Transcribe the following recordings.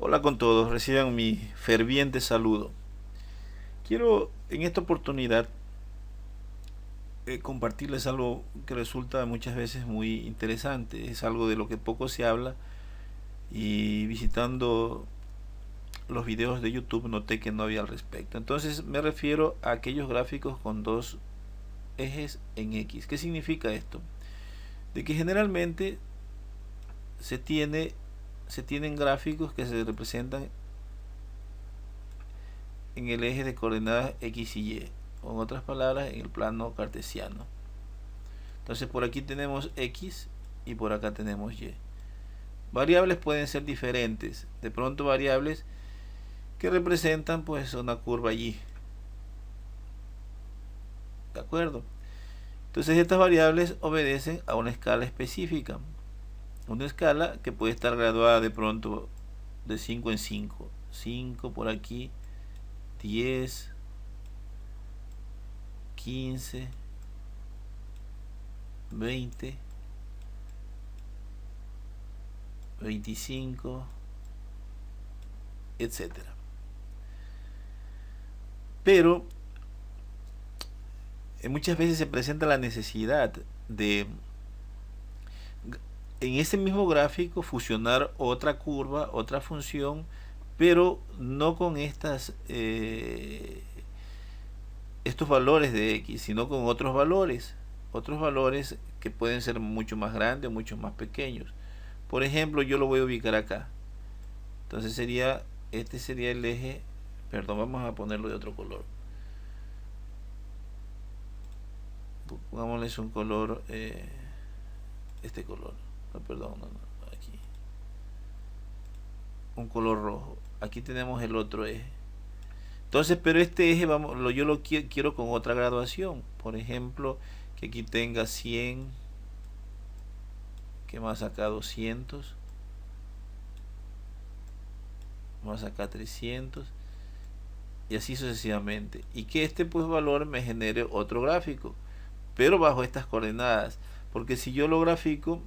Hola con todos, reciban mi ferviente saludo. Quiero en esta oportunidad compartirles algo que resulta muchas veces muy interesante. Es algo de lo que poco se habla y visitando los videos de YouTube noté que no había al respecto. Entonces me refiero a aquellos gráficos con dos ejes en X. ¿Qué significa esto? De que generalmente se tiene se tienen gráficos que se representan en el eje de coordenadas X y Y, o en otras palabras en el plano cartesiano. Entonces por aquí tenemos X y por acá tenemos Y. Variables pueden ser diferentes, de pronto variables que representan pues una curva Y, ¿de acuerdo? Entonces estas variables obedecen a una escala específica, una escala que puede estar graduada de pronto de 5 en 5, 5 por aquí, 10, 15, 20, 25, etcétera. Pero muchas veces se presenta la necesidad de en ese mismo gráfico fusionar otra curva, otra función, pero no con estos valores de X, sino con otros valores que pueden ser mucho más grandes o mucho más pequeños. Por ejemplo, yo lo voy a ubicar acá. Entonces este sería el eje, perdón, vamos a ponerlo de otro color. Pongámosles un color, este color, no, perdón, no, aquí, un color rojo. Aquí tenemos el otro eje. Entonces, pero este eje yo lo quiero con otra graduación. Por ejemplo, que aquí tenga 100, que más acá 200, más acá 300 y así sucesivamente. Y que este pues valor me genere otro gráfico, pero bajo estas coordenadas, porque si yo lo grafico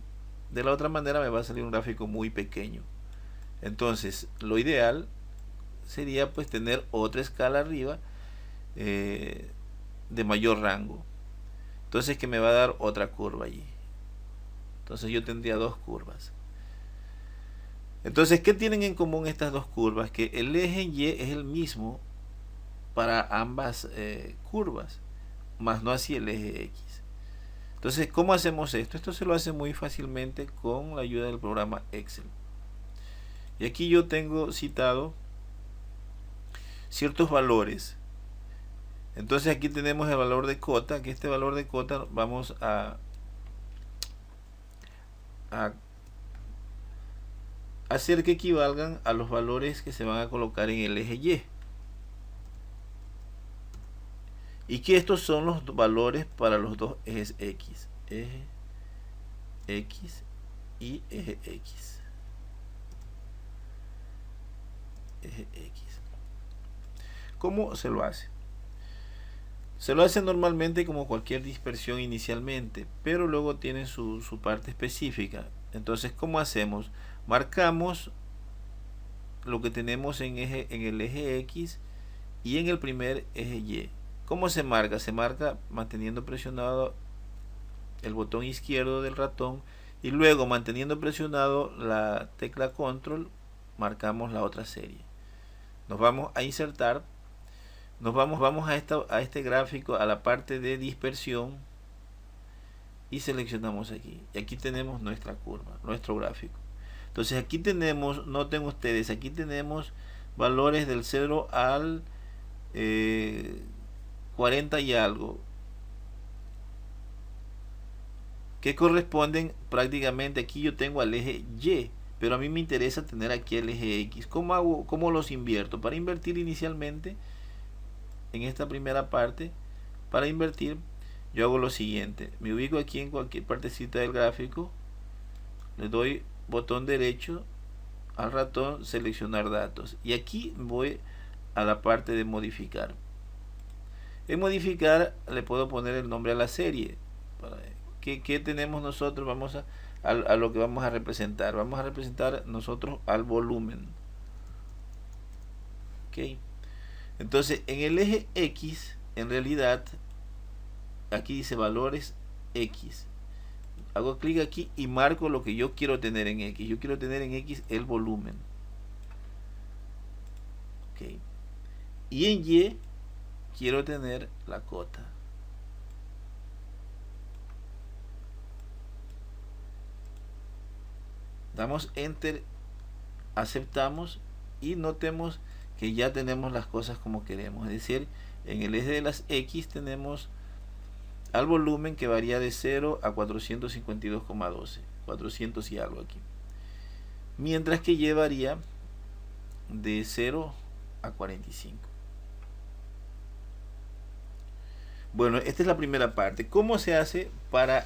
de la otra manera me va a salir un gráfico muy pequeño. Entonces lo ideal sería pues tener otra escala arriba de mayor rango, entonces que me va a dar otra curva allí. Entonces yo tendría dos curvas. Entonces, ¿qué tienen en común estas dos curvas? Que el eje Y es el mismo para ambas curvas, más no así el eje X. Entonces, ¿cómo hacemos esto? Esto se lo hace muy fácilmente con la ayuda del programa Excel. Y aquí yo tengo citado ciertos valores. Entonces aquí tenemos el valor de cota, que este valor de cota vamos a hacer que equivalgan a los valores que se van a colocar en el eje Y. Y que estos son los valores para los dos ejes X. Eje X y eje X. Eje X. ¿Cómo se lo hace? Se lo hace normalmente como cualquier dispersión inicialmente, pero luego tiene su parte específica. Entonces, ¿cómo hacemos? Marcamos lo que tenemos en el eje X y en el primer eje Y. ¿Cómo se marca? Se marca manteniendo presionado el botón izquierdo del ratón y luego manteniendo presionado la tecla control marcamos la otra serie. Nos vamos a insertar, vamos a este gráfico, a la parte de dispersión y seleccionamos aquí. Y aquí tenemos nuestra curva, nuestro gráfico. Entonces aquí tenemos, noten ustedes, aquí tenemos valores del 0 al 40 y algo, que corresponden prácticamente, aquí yo tengo al eje Y, pero a mí me interesa tener aquí el eje X. ¿Cómo hago? ¿Cómo los invierto? Para invertir inicialmente, en esta primera parte, para invertir, yo hago lo siguiente. Me ubico aquí en cualquier partecita del gráfico, le doy botón derecho al ratón, seleccionar datos. Y aquí voy a la parte de modificar. En modificar le puedo poner el nombre a la serie. ¿Qué tenemos nosotros? Vamos a lo que vamos a representar. Vamos a representar nosotros al volumen. Ok. Entonces, en el eje X, en realidad, aquí dice valores X. Hago clic aquí y marco lo que yo quiero tener en X. Yo quiero tener en X el volumen. Ok. Y en Y quiero tener la cota. Damos enter, aceptamos y notemos que ya tenemos las cosas como queremos. Es decir, en el eje de las X tenemos al volumen que varía de 0 a 452,12, 400 y algo aquí, mientras que Y varía de 0 a 45. Bueno, esta es la primera parte. ¿Cómo se hace para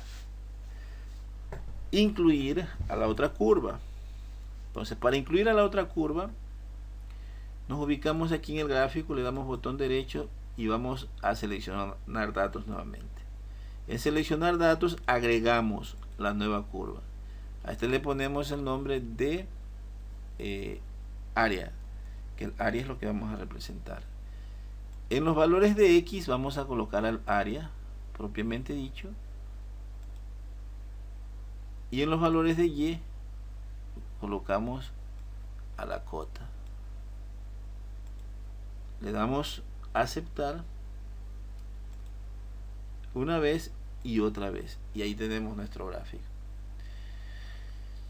incluir a la otra curva? Entonces, para incluir a la otra curva, nos ubicamos aquí en el gráfico, le damos botón derecho y vamos a seleccionar datos nuevamente. En seleccionar datos agregamos la nueva curva. A este le ponemos el nombre de área, que el área es lo que vamos a representar. En los valores de X vamos a colocar al área propiamente dicho, y en los valores de Y colocamos a la cota. Le damos a aceptar una vez y otra vez, y ahí tenemos nuestro gráfico.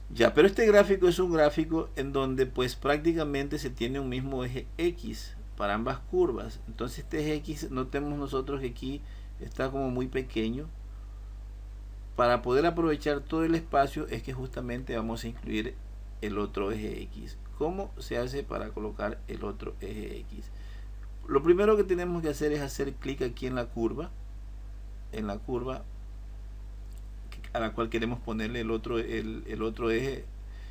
Ya, pero este gráfico es un gráfico en donde pues prácticamente se tiene un mismo eje X para ambas curvas. Entonces este eje X, notemos nosotros que aquí está como muy pequeño. Para poder aprovechar todo el espacio es que justamente vamos a incluir el otro eje X. ¿Cómo se hace para colocar el otro eje X? Lo primero que tenemos que hacer es hacer clic aquí en la curva a la cual queremos ponerle el otro eje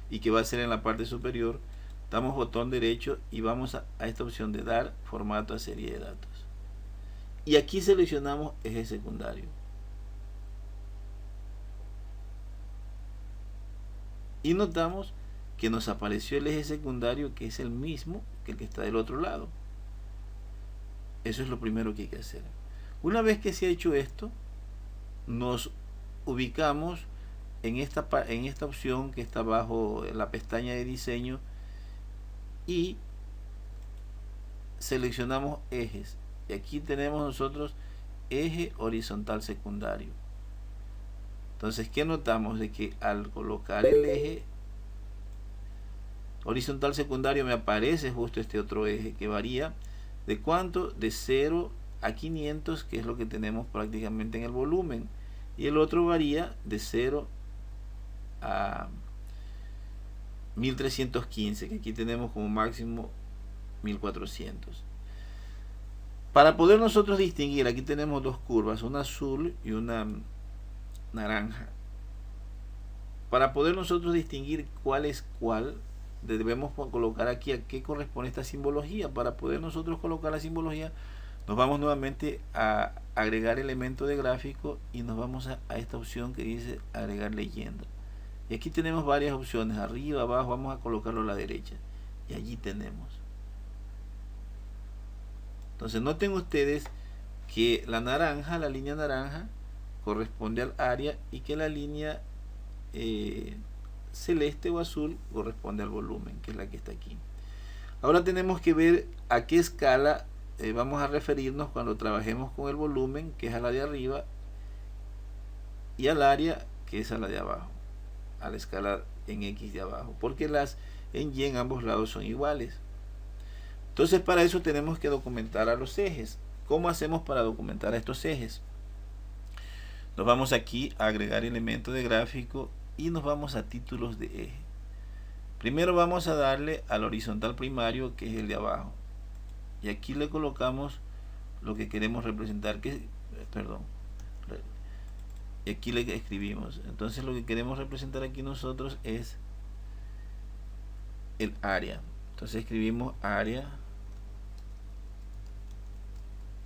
y que va a ser en la parte superior. Damos botón derecho y vamos a esta opción de dar formato a serie de datos, y aquí seleccionamos eje secundario y notamos que nos apareció el eje secundario, que es el mismo que el que está del otro lado. Eso es lo primero que hay que hacer. Una vez que se ha hecho esto, nos ubicamos en esta opción que está abajo en la pestaña de diseño y seleccionamos ejes, y aquí tenemos nosotros eje horizontal secundario. Entonces, ¿qué notamos? De que al colocar el eje horizontal secundario me aparece justo este otro eje que varía de cuánto, de 0 a 500, que es lo que tenemos prácticamente en el volumen, y el otro varía de 0 a 1315, que aquí tenemos como máximo 1400. Para poder nosotros distinguir, aquí tenemos dos curvas, una azul y una naranja. Para poder nosotros distinguir cuál es cuál, debemos colocar aquí a qué corresponde esta simbología. Para poder nosotros colocar la simbología, nos vamos nuevamente a agregar elemento de gráfico y nos vamos a esta opción que dice agregar leyenda. Y aquí tenemos varias opciones, arriba, abajo, vamos a colocarlo a la derecha. Y allí tenemos. Entonces noten ustedes que la naranja, la línea naranja, corresponde al área, y que la línea celeste o azul corresponde al volumen, que es la que está aquí. Ahora tenemos que ver a qué escala vamos a referirnos cuando trabajemos con el volumen, que es a la de arriba, y al área, que es a la de abajo, a la escala en X de abajo, porque las en Y en ambos lados son iguales. Entonces, para eso tenemos que documentar a los ejes. ¿Cómo hacemos para documentar a estos ejes? Nos vamos aquí a agregar elemento de gráfico y nos vamos a títulos de eje. Primero vamos a darle al horizontal primario, que es el de abajo, y aquí le colocamos lo que queremos representar, y aquí le escribimos. Entonces lo que queremos representar aquí nosotros es el área. Entonces escribimos área,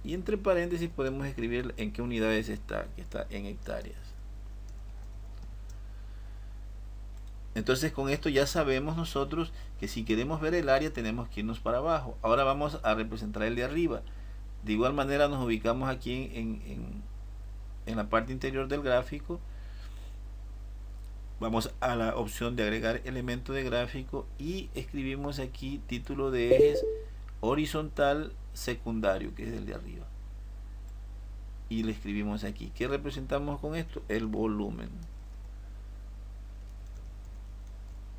y entre paréntesis podemos escribir en qué unidades está, que está en hectáreas. Entonces con esto ya sabemos nosotros que si queremos ver el área tenemos que irnos para abajo. Ahora vamos a representar el de arriba. De igual manera nos ubicamos aquí en la parte interior del gráfico. Vamos a la opción de agregar elemento de gráfico y escribimos aquí título de ejes horizontal secundario, que es el de arriba. Y le escribimos aquí. ¿Qué representamos con esto? El volumen.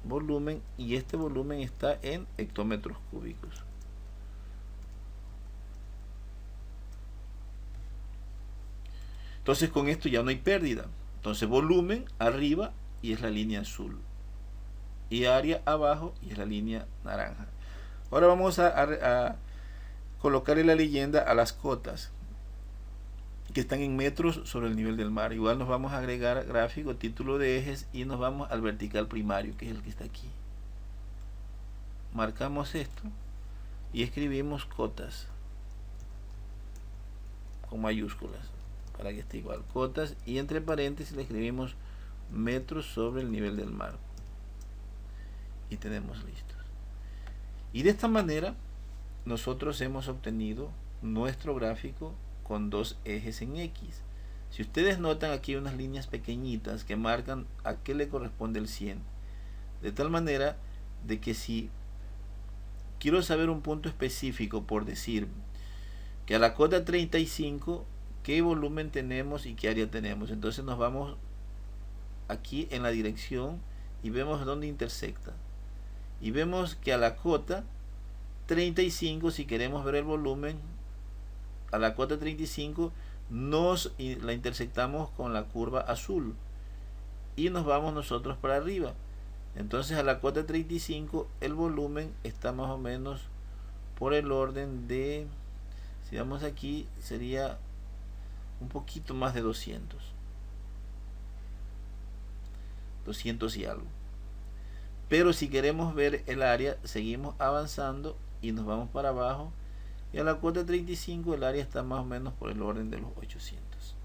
Volumen, y este volumen está en hectómetros cúbicos. Entonces con esto ya no hay pérdida. Entonces volumen arriba y es la línea azul, y área abajo y es la línea naranja. Ahora vamos a colocarle la leyenda a las cotas que están en metros sobre el nivel del mar. Igual nos vamos a agregar gráfico, título de ejes, y nos vamos al vertical primario, que es el que está aquí. Marcamos esto y escribimos cotas con mayúsculas para que esté igual, cotas, y entre paréntesis le escribimos metros sobre el nivel del mar, y tenemos listos. Y de esta manera nosotros hemos obtenido nuestro gráfico con dos ejes en X. Si ustedes notan, aquí hay unas líneas pequeñitas que marcan a qué le corresponde el 100, de tal manera de que si quiero saber un punto específico, por decir que a la cota 35 qué volumen tenemos y qué área tenemos, entonces nos vamos aquí en la dirección y vemos dónde intersecta, y vemos que a la cota 35, si queremos ver el volumen, a la cota 35 nos la intersectamos con la curva azul y nos vamos nosotros para arriba. Entonces a la cota 35 el volumen está más o menos por el orden de, si vamos aquí, sería un poquito más de 200 y algo. Pero si queremos ver el área, seguimos avanzando y nos vamos para abajo, y a la cota 35 el área está más o menos por el orden de los 800.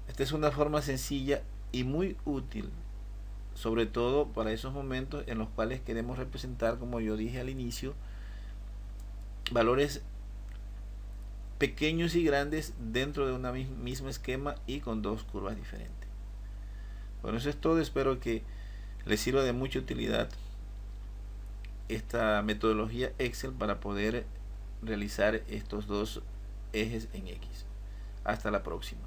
Esta es una forma sencilla y muy útil, sobre todo para esos momentos en los cuales queremos representar, como yo dije al inicio, valores pequeños y grandes dentro de una misma esquema y con dos curvas diferentes. Bueno, eso es todo. Espero que les sirva de mucha utilidad esta metodología Excel para poder realizar estos dos ejes en X. Hasta la próxima.